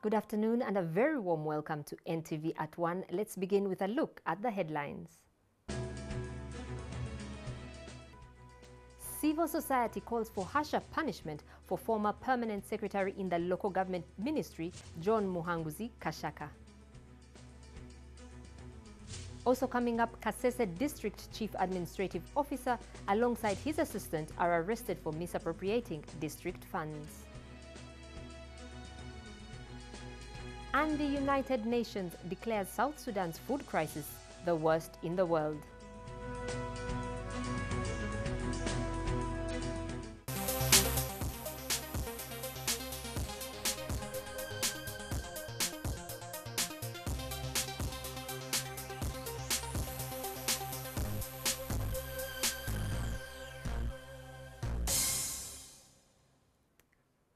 Good afternoon and a very warm welcome to NTV at One. Let's begin with a look at the headlines. Civil society calls for harsher punishment for former permanent secretary in the local government ministry, John Muhanguzi Kashaka. Also coming up, Kasese District Chief Administrative Officer alongside his assistant are arrested for misappropriating district funds. And the United Nations declares South Sudan's food crisis the worst in the world.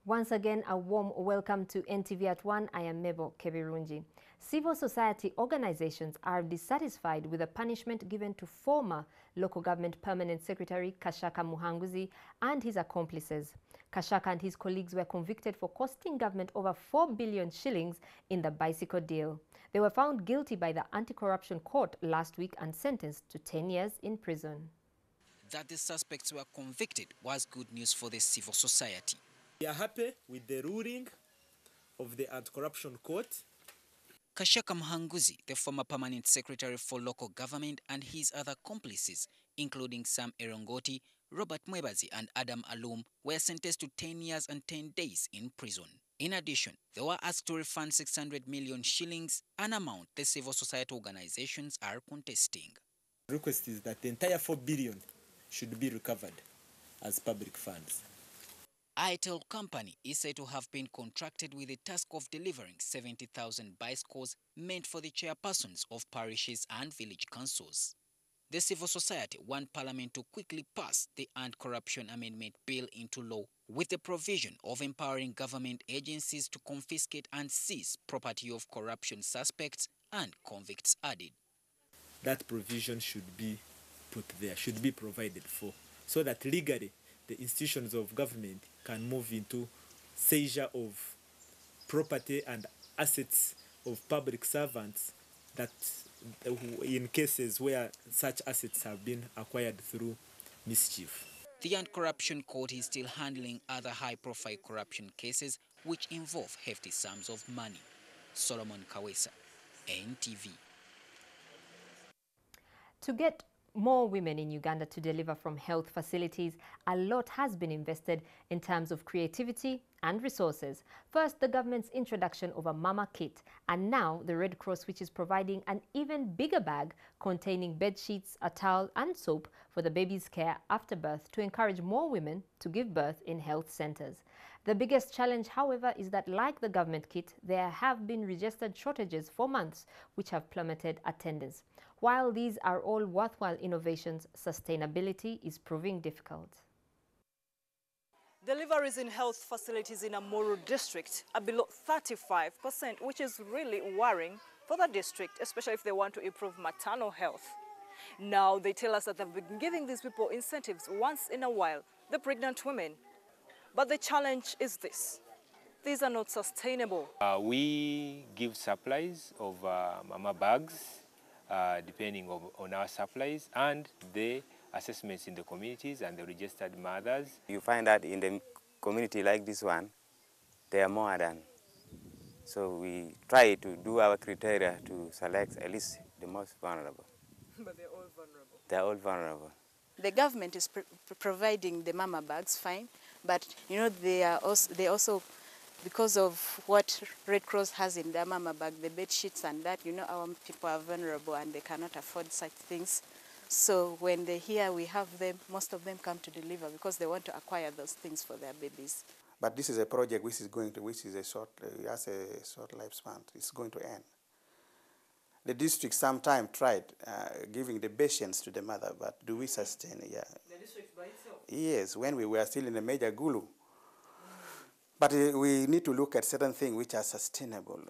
Once again, a warm welcome to NTV at One. I am Mebo Kebirunji. Civil society organizations are dissatisfied with the punishment given to former local government permanent secretary Kashaka Muhanguzi and his accomplices. Kashaka and his colleagues were convicted for costing government over 4 billion shillings in the bicycle deal. They were found guilty by the anti-corruption court last week and sentenced to 10 years in prison. That the suspects were convicted was good news for the civil society. We are happy with the ruling of the anti-corruption court. Kashaka Muhanguzi, the former permanent secretary for local government, and his other accomplices, including Sam Erongoti, Robert Mwebazi, and Adam Alum, were sentenced to 10 years and 10 days in prison. In addition, they were asked to refund 600 million shillings, an amount the civil society organizations are contesting. The request is that the entire 4 billion should be recovered as public funds. Itel Company is said to have been contracted with the task of delivering 70,000 bicycles meant for the chairpersons of parishes and village councils. The civil society want Parliament to quickly pass the Anti-Corruption Amendment Bill into law with the provision of empowering government agencies to confiscate and seize property of corruption suspects and convicts added. That provision should be put there, should be provided for, so that legally the institutions of government can move into seizure of property and assets of public servants that in cases where such assets have been acquired through mischief. The Anti-Corruption Court is still handling other high-profile corruption cases which involve hefty sums of money. Solomon Kawesa, NTV. To get more women in Uganda to deliver from health facilities, a lot has been invested in terms of creativity and resources. First, the government's introduction of a mama kit, and now the Red Cross, which is providing an even bigger bag containing bed sheets, a towel and soap for the baby's care after birth to encourage more women to give birth in health centers. The biggest challenge, however, is that like the government kit, there have been registered shortages for months, which have plummeted attendance. While these are all worthwhile innovations, sustainability is proving difficult. Deliveries in health facilities in Amuru district are below 35%, which is really worrying for the district, especially if they want to improve maternal health. Now they tell us that they've been giving these people incentives once in a while, the pregnant women. But the challenge is this: these are not sustainable. We give supplies of mama bags, depending on our supplies and the assessments in the communities and the registered mothers. You find that in the community like this one, they are more than. So we try to do our criteria to select at least the most vulnerable. But they're all vulnerable. They're all vulnerable. The government is providing the mama bags, fine, but you know they also because of what Red Cross has in their mama bag, the bed sheets and that, you know, our people are vulnerable and they cannot afford such things. So when they hear we have them, most of them come to deliver because they want to acquire those things for their babies. But this is a project which is a short lifespan. It's going to end. The district sometime tried giving the patients to the mother, but do we sustain it? Yeah. The district by itself? Yes, when we were still in the major Gulu. But we need to look at certain things which are sustainable.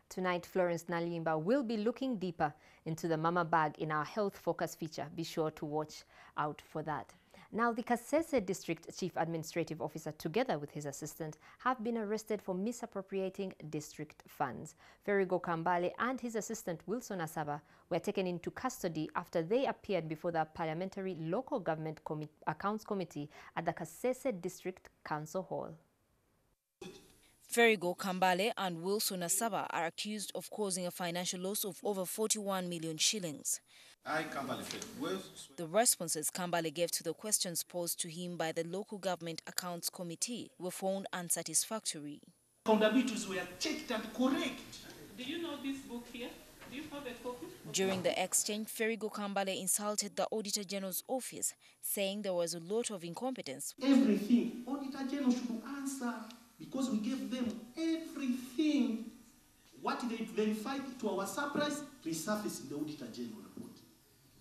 Tonight, Florence Nalimba will be looking deeper into the mama bag in our health focus feature. Be sure to watch out for that. Now, the Kasese District Chief Administrative Officer, together with his assistant, have been arrested for misappropriating district funds. Ferigo Kambale and his assistant Wilson Asaba were taken into custody after they appeared before the Parliamentary Local Government Accounts Committee at the Kasese District Council Hall. Ferigo Kambale and Wilson Asaba are accused of causing a financial loss of over 41 million shillings. The responses Kambale gave to the questions posed to him by the Local Government Accounts Committee were found unsatisfactory. Accountabilities were checked and correct. Do you know this book here? Do you have a copy? During the exchange, Ferigo Kambale insulted the Auditor General's office, saying there was a lot of incompetence. Everything Auditor General should answer because we gave them everything. What they verified to our surprise resurfaced in the Auditor General report.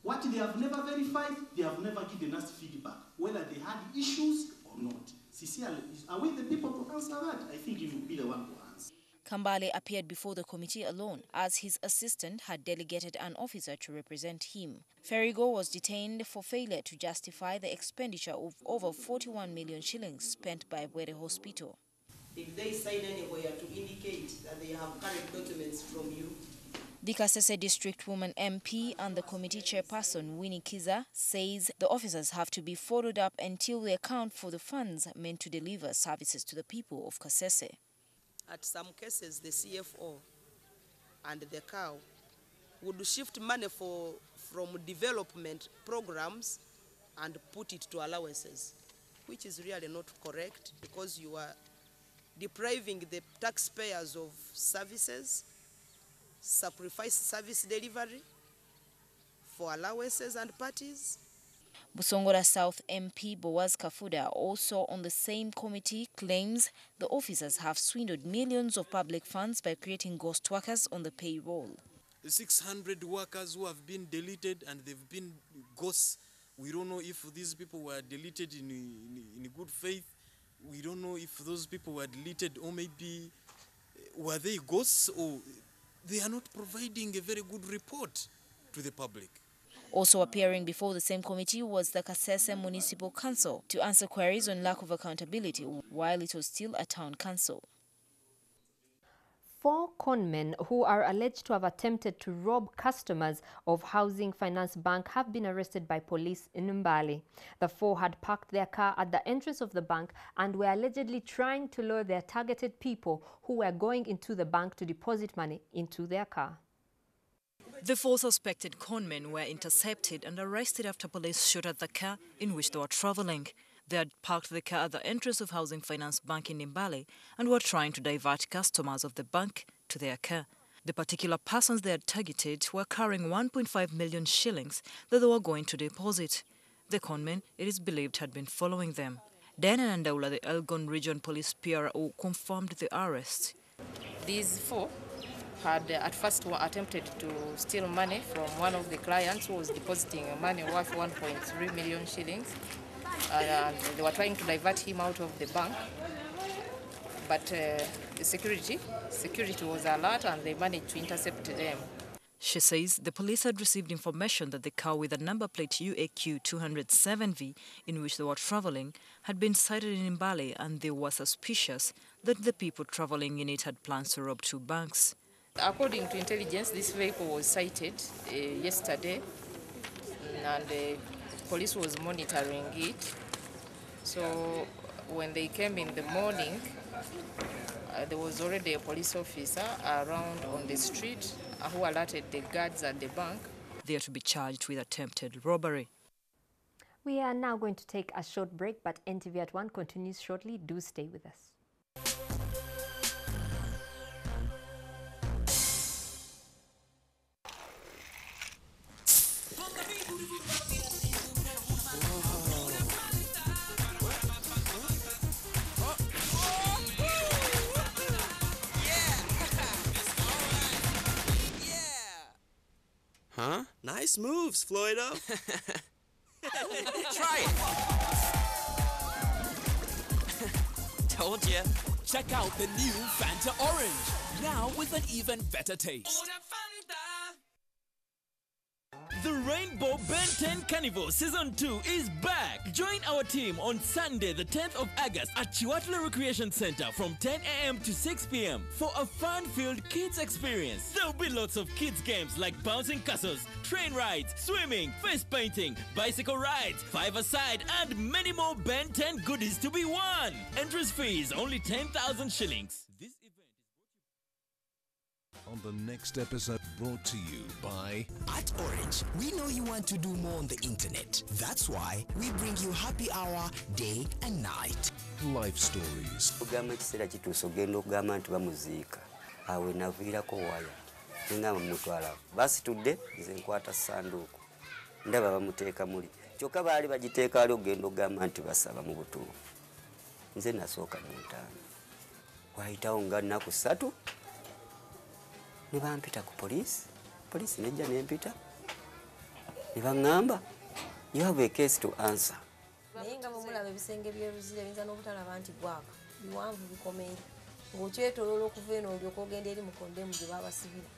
What they have never verified, they have never given us feedback, whether they had issues or not. Sincerely, are we the people to answer that? I think you will be the one to answer. Kambale appeared before the committee alone, as his assistant had delegated an officer to represent him. Ferigo was detained for failure to justify the expenditure of over 41 million shillings spent by Bwere Hospital. If they sign anywhere to indicate that they have current documents from you. The Kasese District Woman MP and the committee chairperson, Winnie Kiza, says the officers have to be followed up until they account for the funds meant to deliver services to the people of Kasese. At some cases, the CFO and the cow would shift money from development programs and put it to allowances, which is really not correct because you are depriving the taxpayers of services, sacrifice service delivery for allowances and parties. Busongora South MP Boaz Kafuda, also on the same committee, claims the officers have swindled millions of public funds by creating ghost workers on the payroll. 600 workers who have been deleted and they've been ghosts. We don't know if these people were deleted in good faith. We don't know if those people were deleted or maybe were they ghosts or they are not providing a very good report to the public. Also appearing before the same committee was the Kasese Municipal Council to answer queries on lack of accountability while it was still a town council. 4 conmen who are alleged to have attempted to rob customers of Housing Finance Bank have been arrested by police in Mbale. The 4 had parked their car at the entrance of the bank and were allegedly trying to lure their targeted people who were going into the bank to deposit money into their car. The 4 suspected conmen were intercepted and arrested after police shot at the car in which they were traveling. They had parked the car at the entrance of Housing Finance Bank in Mbale and were trying to divert customers of the bank to their car. The particular persons they had targeted were carrying 1.5 million shillings that they were going to deposit. The conmen, it is believed, had been following them. Diana Nandaula, the Elgon Region Police PRO, confirmed the arrest. These 4 had at first attempted to steal money from one of the clients who was depositing money worth 1.3 million shillings. And they were trying to divert him out of the bank, but the security was alert and they managed to intercept them. She says the police had received information that the car with a number plate UAQ 207V in which they were traveling had been sighted in Mbale, and they were suspicious that the people traveling in it had plans to rob 2 banks. According to intelligence, this vehicle was sighted yesterday, and police was monitoring it. So when they came in the morning, there was already a police officer around on the street who alerted the guards at the bank. They are to be charged with attempted robbery. We are now going to take a short break, but NTV at One continues shortly. Do stay with us. Huh? Nice moves, Florida. Try it. Told ya. Check out the new Fanta Orange, now with an even better taste. The Rainbow Ben 10 Carnival Season 2 is back. Join our team on Sunday, the 10th of August at Chiwatula Recreation Center from 10 a.m. to 6 p.m. for a fun-filled kids experience. There will be lots of kids games like bouncing castles, train rides, swimming, face painting, bicycle rides, five-a-side, and many more Ben 10 goodies to be won. Entrance fee is only 10,000 shillings. This event on the next episode, brought to you by At Orange, we know you want to do more on the internet. That's why we bring you happy hour day and night. Life stories. Ogamba kiseera kituuse ogenda okugamba nti bamuziika awe naviirako waya nengamba mutwala basitudde nze nkwata sanduuku ndaba bamuteeka muli kyokka baali bagiteeka wali ogenda okugamba nti basaba mu butuufu nze nasooka mu ntaano wayitawo nga nnaku 3 ne bampita ku poliisi nejja nempita ne baŋŋamba you have a case to answer. Naye nga bwemulaba ebisenge by'eruzira ebiyinza n'obutalaba nti gwaka biwanvu bikomeera ng'okyetoloola okuva eno olyoka ogenda eri mukondemu gye babasibira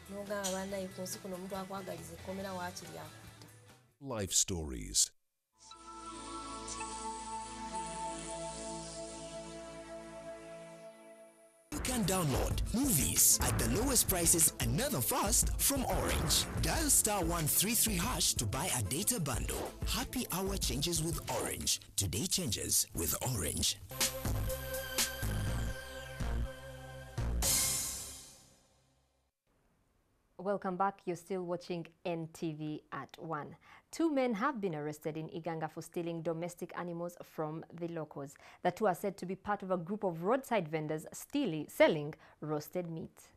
n'ogamba bannaye ku nsi kuno omuntu akwagaliza ekkomera waakiri akutta. Life stories. You can download movies at the lowest prices and never fast from Orange. Dial *133# to buy a data bundle. Happy hour changes with Orange. Today changes with Orange. Welcome back. You're still watching NTV at One. 2 men have been arrested in Iganga for stealing domestic animals from the locals. The 2 are said to be part of a group of roadside vendors selling roasted meat.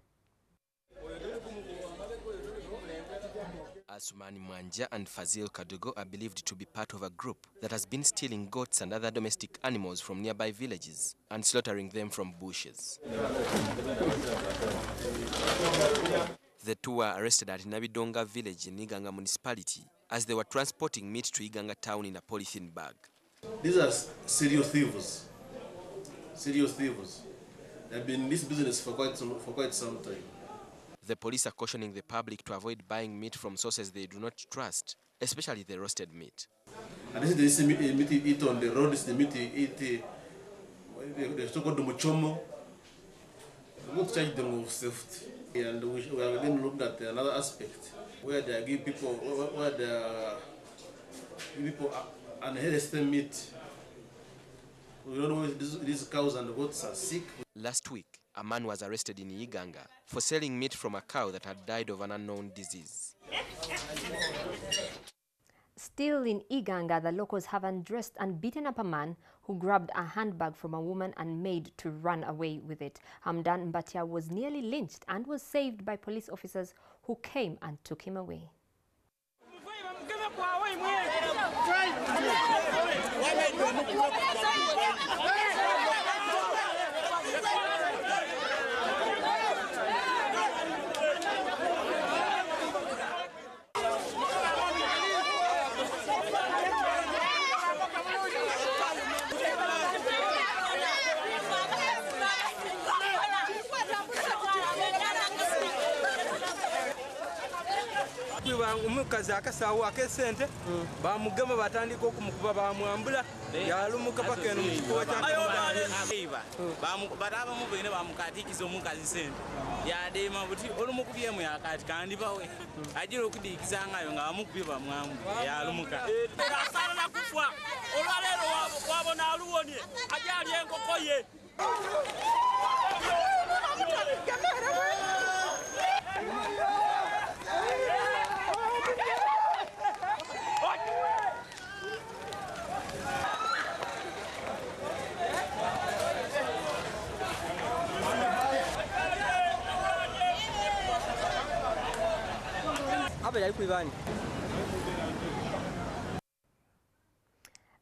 Asumani Mwanja and Fazil Kadogo are believed to be part of a group that has been stealing goats and other domestic animals from nearby villages and slaughtering them from bushes. The 2 were arrested at Nabidonga village in Iganga municipality as they were transporting meat to Iganga town in a polythene bag. These are serious thieves. Serious thieves. They've been in this business for quite some time. The police are cautioning the public to avoid buying meat from sources they do not trust, especially the roasted meat. And this is the meat you eat on the road, this is the meat you eat, the so-called muchomo. We won't charge them with safety. And we are going to look at another aspect, where they give people, unhealthy meat. We don't know if these cows and goats are sick. Last week, a man was arrested in Iganga for selling meat from a cow that had died of an unknown disease. Still in Iganga, the locals have undressed and beaten up a man who grabbed a handbag from a woman and made to run away with it. Hamdan Mbatia was nearly lynched and was saved by police officers who came and took him away. Umukazi akasawo akesente bamugema batandika okumukuba bamwambula yalumuka paka eno mukikuba bataba mubene bamukatikiza omukazi sente yadema buti olumukubyemu yakati kandi bawe ajira okudikiza ngayo nga bamukubye bamwambula yalumuka asala nakufwa olwalero wabona aluwonye ajali enkoko ye.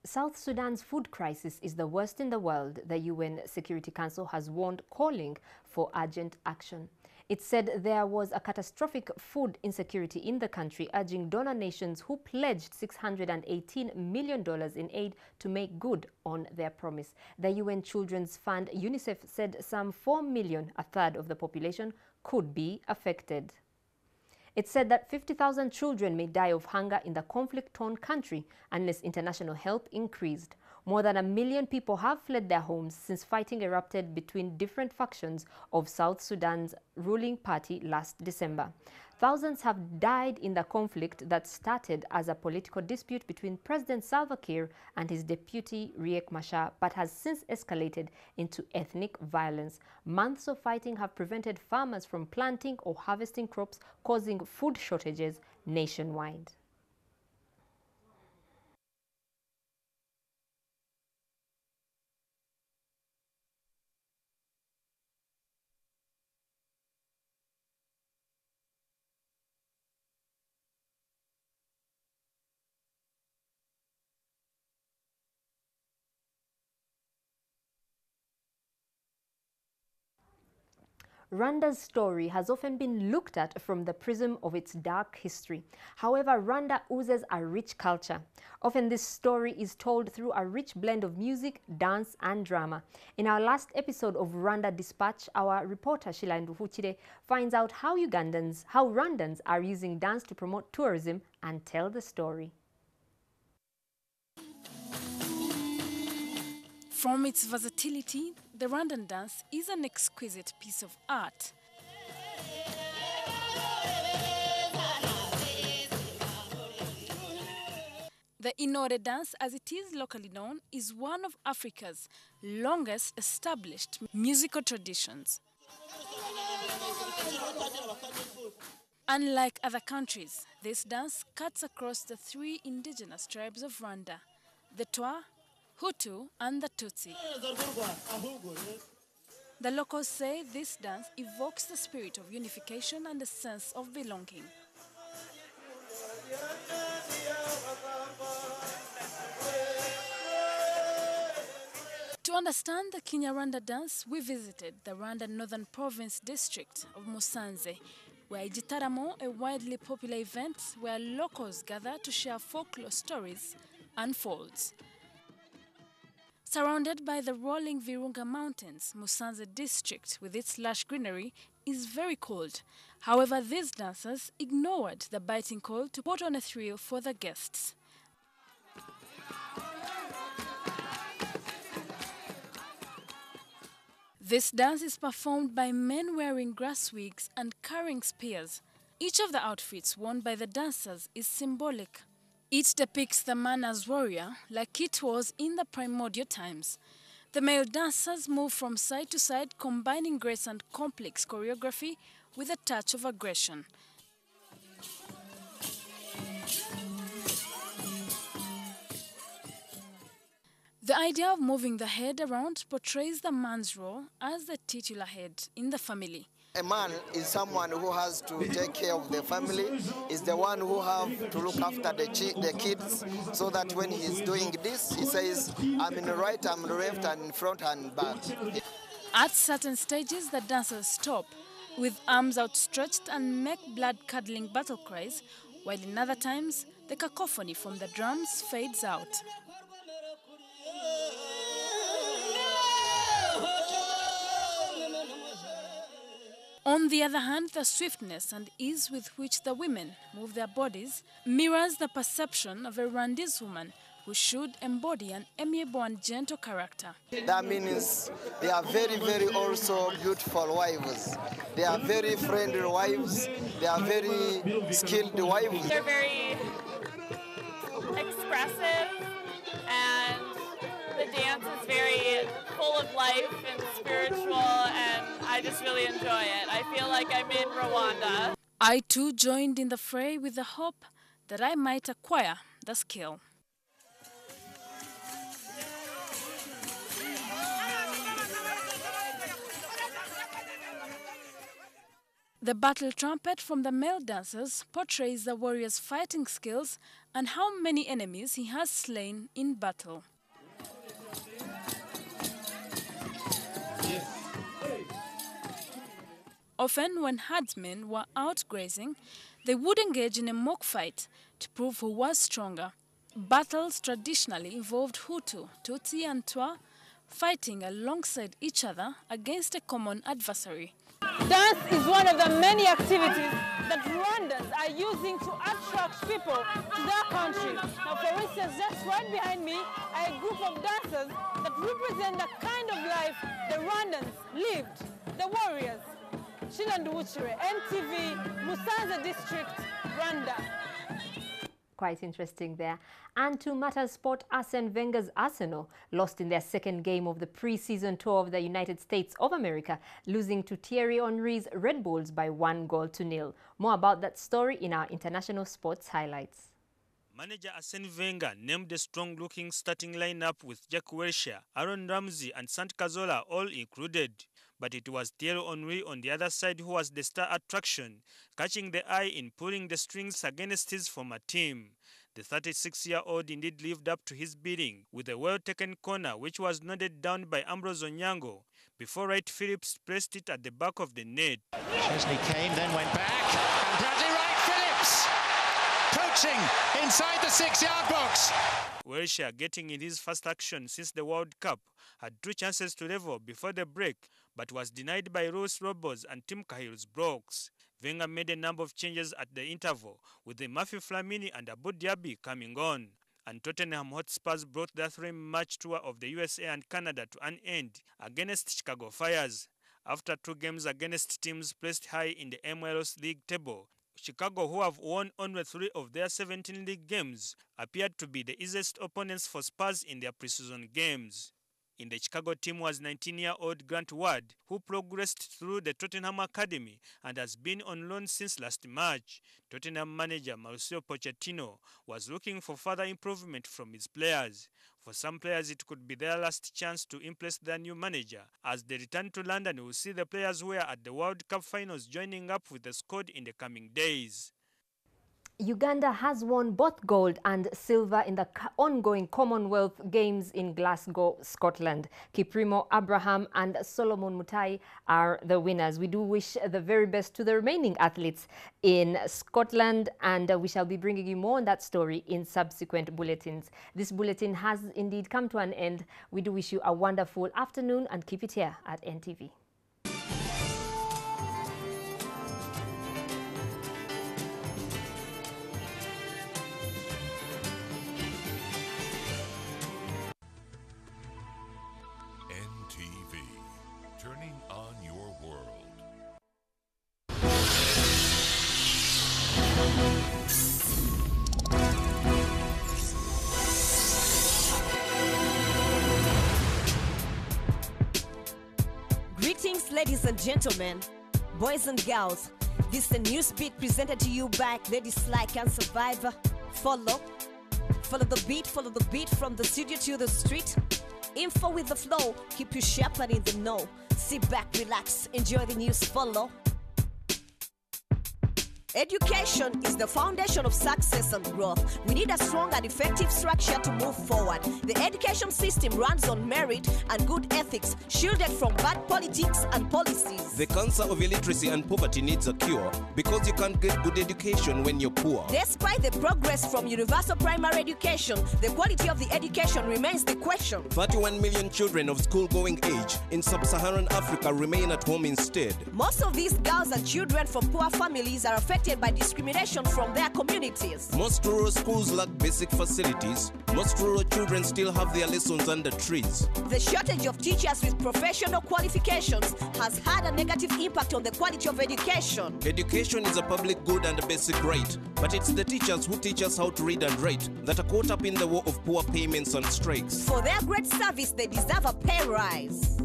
South Sudan's food crisis is the worst in the world, the UN Security Council has warned, calling for urgent action. It said there was a catastrophic food insecurity in the country, urging donor nations who pledged $618 million in aid to make good on their promise. The UN Children's Fund, UNICEF, said some 4 million, a third of the population, could be affected. It said that 50,000 children may die of hunger in the conflict-torn country unless international help increased. More than 1 million people have fled their homes since fighting erupted between different factions of South Sudan's ruling party last December. Thousands have died in the conflict that started as a political dispute between President Salva Kiir and his deputy Riek Machar, but has since escalated into ethnic violence. Months of fighting have prevented farmers from planting or harvesting crops, causing food shortages nationwide. Rwanda's story has often been looked at from the prism of its dark history. However, Rwanda oozes a rich culture. Often this story is told through a rich blend of music, dance and drama. In our last episode of Rwanda Dispatch, our reporter Shila Nduhutire finds out how Rwandans are using dance to promote tourism and tell the story. From its versatility, the Rwandan dance is an exquisite piece of art. The Inore dance, as it is locally known, is one of Africa's longest established musical traditions. Unlike other countries, this dance cuts across the 3 indigenous tribes of Rwanda, the Twa, Hutu and the Tutsi. The locals say this dance evokes the spirit of unification and a sense of belonging. To understand the Kinyarwanda dance, we visited the Rwanda Northern Province district of Musanze, where Igitaramo, a widely popular event where locals gather to share folklore stories, unfolds. Surrounded by the rolling Virunga Mountains, Musanze district, with its lush greenery, is very cold. However, these dancers ignored the biting cold to put on a thrill for the guests. This dance is performed by men wearing grass wigs and carrying spears. Each of the outfits worn by the dancers is symbolic. It depicts the man as warrior, like it was in the primordial times. The male dancers move from side to side, combining grace and complex choreography with a touch of aggression. The idea of moving the head around portrays the man's role as the titular head in the family. A man is someone who has to take care of the family, is the one who have to look after the kids, so that when he's doing this, he says, I'm in the right, I'm in the left, and in front and back. At certain stages, the dancers stop, with arms outstretched and make blood-curdling battle cries, while in other times, the cacophony from the drums fades out. On the other hand, the swiftness and ease with which the women move their bodies mirrors the perception of a Rwandese woman who should embody an amiable and gentle character. That means they are very, very also beautiful wives. They are very friendly wives. They are very skilled wives. They're very expressive, and the dance is very full of life and spiritual, and I just really enjoy it. I feel like I'm in Rwanda. I too joined in the fray with the hope that I might acquire the skill. The battle trumpet from the male dancers portrays the warrior's fighting skills and how many enemies he has slain in battle. Often, when herdsmen were out grazing, they would engage in a mock fight to prove who was stronger. Battles traditionally involved Hutu, Tutsi and Twa fighting alongside each other against a common adversary. Dance is one of the many activities that Rwandans using to attract people to their country. Now, for instance, just right behind me are a group of dancers that represent the kind of life the Rwandans lived, the warriors. Shilanduwuchire, NTV, Musanze District, Rwanda. Quite interesting there. And to matter sport, Arsene Wenger's Arsenal lost in their second game of the pre-season tour of the United States of America, losing to Thierry Henry's Red Bulls by 1-0. More about that story in our international sports highlights. Manager Arsene Wenger named a strong-looking starting lineup with Jack Wilshere, Aaron Ramsey and Sant Cazorla all included. But it was Thierry Henry on the other side who was the star attraction, catching the eye in pulling the strings against his former team. The 36-year-old indeed lived up to his bidding with a well-taken corner which was nodded down by Ambrose Onyango before Wright Phillips placed it at the back of the net. Chesney came, then went back, and Bradley Wright Phillips poaching inside the 6-yard box. Wilshere, getting in his first action since the World Cup, had 2 chances to level before the break, but was denied by Ross Roberts and Tim Cahill's blocks. Wenger made a number of changes at the interval, with the Murphy Flamini and Abu Dhabi coming on. And Tottenham Hotspurs brought their 3-match tour of the USA and Canada to an end against Chicago Fires. After 2 games against teams placed high in the MLS League table, Chicago, who have won only 3 of their 17 league games, appeared to be the easiest opponents for Spurs in their preseason games. In the Chicago team was 19-year-old Grant Ward, who progressed through the Tottenham Academy and has been on loan since last March. Tottenham manager Mauricio Pochettino was looking for further improvement from his players. For some players, it could be their last chance to impress their new manager. As they return to London, we'll see the players who were at the World Cup finals joining up with the squad in the coming days. Uganda has won both gold and silver in the ongoing Commonwealth Games in Glasgow, Scotland. Kiprimo Abraham and Solomon Mutai are the winners. We do wish the very best to the remaining athletes in Scotland, and we shall be bringing you more on that story in subsequent bulletins. This bulletin has indeed come to an end. We do wish you a wonderful afternoon and keep it here at NTV. Turning on your world. Greetings, ladies and gentlemen, boys and girls. This is a news beat presented to you by Ladies Like and Survivor. Follow the beat from the studio to the street. Info with the flow, keep you sharp and in the know. Sit back, relax, enjoy the news, follow. Education is the foundation of success and growth. We need a strong and effective structure to move forward. The education system runs on merit and good ethics, shielded from bad politics and policies. The cancer of illiteracy and poverty needs a cure, because you can't get good education when you're poor. Despite the progress from universal primary education, the quality of the education remains the question. 31 million children of school-going age in sub-Saharan Africa remain at home instead. Most of these girls and children from poor families are affected by discrimination from their communities. Most rural schools lack basic facilities. Most rural children still have their lessons under trees. The shortage of teachers with professional qualifications has had a negative impact on the quality of education. Education is a public good and a basic right, but it's the teachers who teach us how to read and write that are caught up in the war of poor payments and strikes. For their great service, they deserve a pay rise.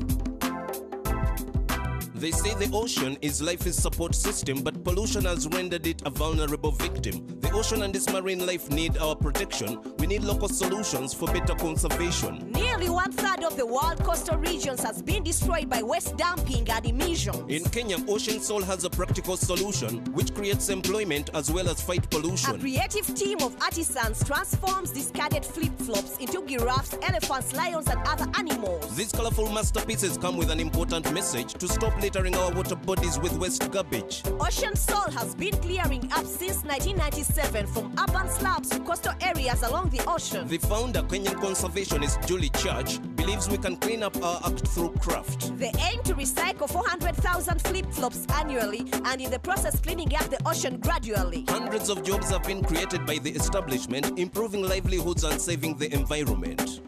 They say the ocean is life's support system, but pollution has rendered it a vulnerable victim. The ocean and its marine life need our protection. We need local solutions for better conservation. Nearly 1/3 of the world coastal regions has been destroyed by waste dumping and emissions. In Kenya, Ocean Soul has a practical solution which creates employment as well as fight pollution. A creative team of artisans transforms discarded flip-flops into giraffes, elephants, lions and other animals. These colorful masterpieces come with an important message to stop littering our water bodies with waste garbage. Ocean Soul has been clearing up since 1997 from urban slums to coastal areas along the ocean. The founder, Kenyan conservationist Julie Church, believes we can clean up our act through craft. They aim to recycle 400,000 flip-flops annually and in the process cleaning up the ocean gradually. Hundreds of jobs have been created by the establishment, improving livelihoods and saving the environment.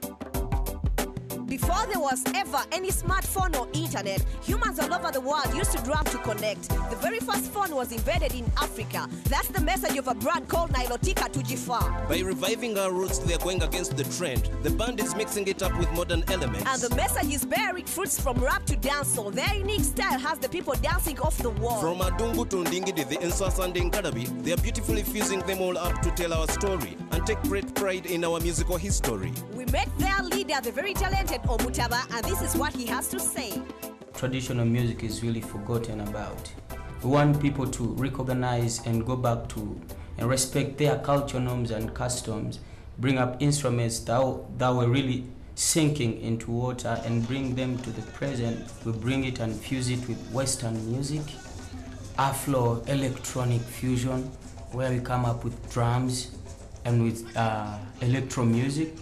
Before there was ever any smartphone or internet, humans all over the world used to drum to connect. The very first phone was invented in Africa. That's the message of a brand called Nilotika Tujifa. By reviving our roots, they are going against the trend. The band is mixing it up with modern elements. And the message is bearing fruits from rap to dancehall. Their unique style has the people dancing off the wall. From Adungu to Ndingidi, the Nswasa and Nkadabi, they are beautifully fusing them all up to tell our story and take great pride in our musical history. We met their leader, the very talented Omutaba, and this is what he has to say. Traditional music is really forgotten about. We want people to recognize and go back to and respect their cultural norms and customs, bring up instruments that were really sinking into water and bring them to the present. We bring it and fuse it with Western music, Afro electronic fusion, where we come up with drums and with electro music.